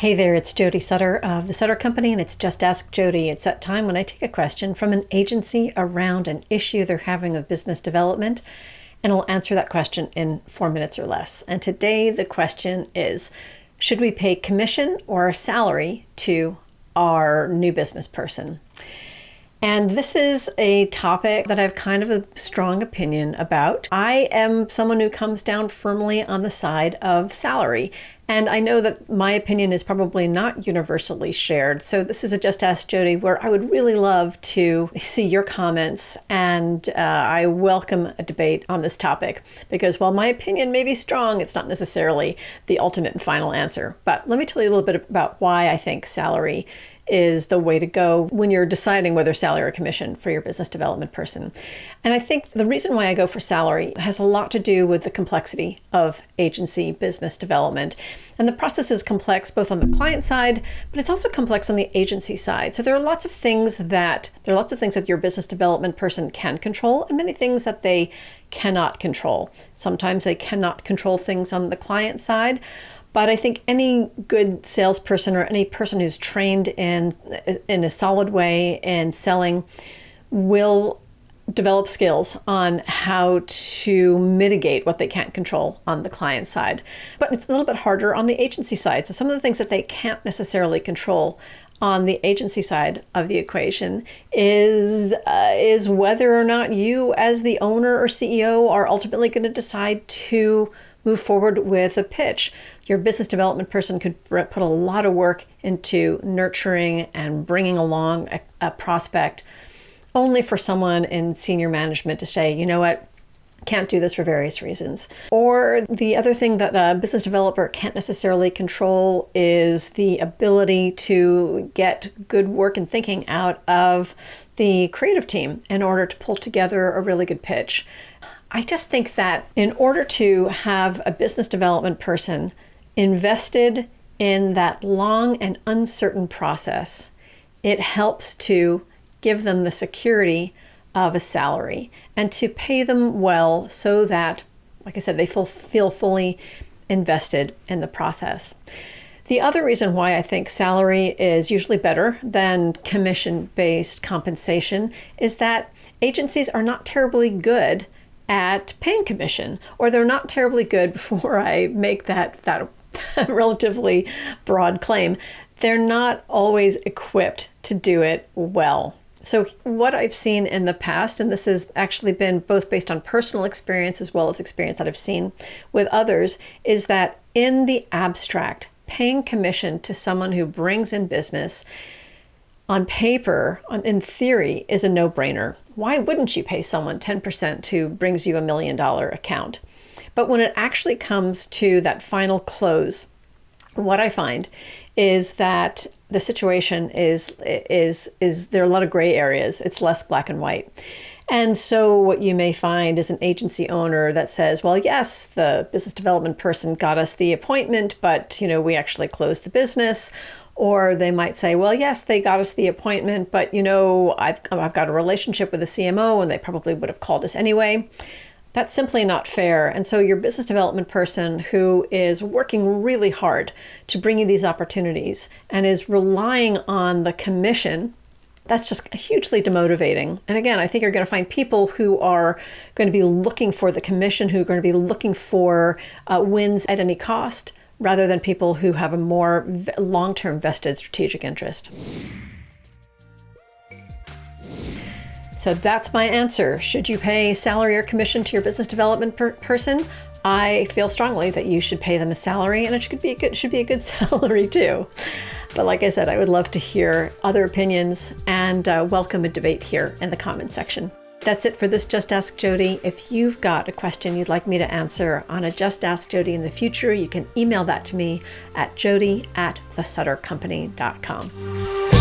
Hey there, it's Jody Sutter of the Sutter Company, and it's Just Ask Jody. It's that time when I take a question from an agency around an issue they're having with business development, and I'll answer that question in 4 minutes or less. And today the question is, should we pay commission or salary to our new business person? And this is a topic that I have kind of a strong opinion about. I am someone who comes down firmly on the side of salary. And I know that my opinion is probably not universally shared. So this is a Just Ask Jody where I would really love to see your comments. And I welcome a debate on this topic because while my opinion may be strong, it's not necessarily the ultimate and final answer. But let me tell you a little bit about why I think salary is the way to go when you're deciding whether salary or commission for your business development person. And I think the reason why I go for salary has a lot to do with the complexity of agency business development. And the process is complex both on the client side, but it's also complex on the agency side. So there are lots of things that your business development person can control and many things that they cannot control. Sometimes they cannot control things on the client side. But I think any good salesperson or any person who's trained in a solid way in selling will develop skills on how to mitigate what they can't control on the client side. But it's a little bit harder on the agency side. So some of the things that they can't necessarily control on the agency side of the equation is whether or not you as the owner or CEO are ultimately going to decide to move forward with a pitch. Your business development person could put a lot of work into nurturing and bringing along a prospect, only for someone in senior management to say, you know what, can't do this for various reasons. Or the other thing that a business developer can't necessarily control is the ability to get good work and thinking out of the creative team in order to pull together a really good pitch. I just think that in order to have a business development person invested in that long and uncertain process, it helps to give them the security of a salary and to pay them well so that, like I said, they feel fully invested in the process. The other reason why I think salary is usually better than commission-based compensation is that agencies are not terribly good at paying commission, or they're not terribly good before I make that relatively broad claim. They're not always equipped to do it well. So what I've seen in the past, and this has actually been both based on personal experience as well as experience that I've seen with others, is that in the abstract, paying commission to someone who brings in business on paper, in theory, is a no-brainer. Why wouldn't you pay someone 10% who brings you $1 million account? But when it actually comes to that final close, what I find is that the situation is there are a lot of gray areas. It's less black and white. And so what you may find is an agency owner that says, well, yes, the business development person got us the appointment, but we actually closed the business. Or they might say, well, yes, they got us the appointment, but I've got a relationship with the CMO and they probably would have called us anyway. That's simply not fair. And so your business development person who is working really hard to bring you these opportunities and is relying on the commission, that's just hugely demotivating. And again, I think you're going to find people who are going to be looking for the commission, who are going to be looking for wins at any cost, rather than people who have a more long-term vested strategic interest. So that's my answer. Should you pay salary or commission to your business development person? I feel strongly that you should pay them a salary, and it should be a good salary too. But like I said, I would love to hear other opinions and welcome a debate here in the comment section. That's it for this Just Ask Jody. If you've got a question you'd like me to answer on a Just Ask Jody in the future, you can email that to me at jody@thesuttercompany.com.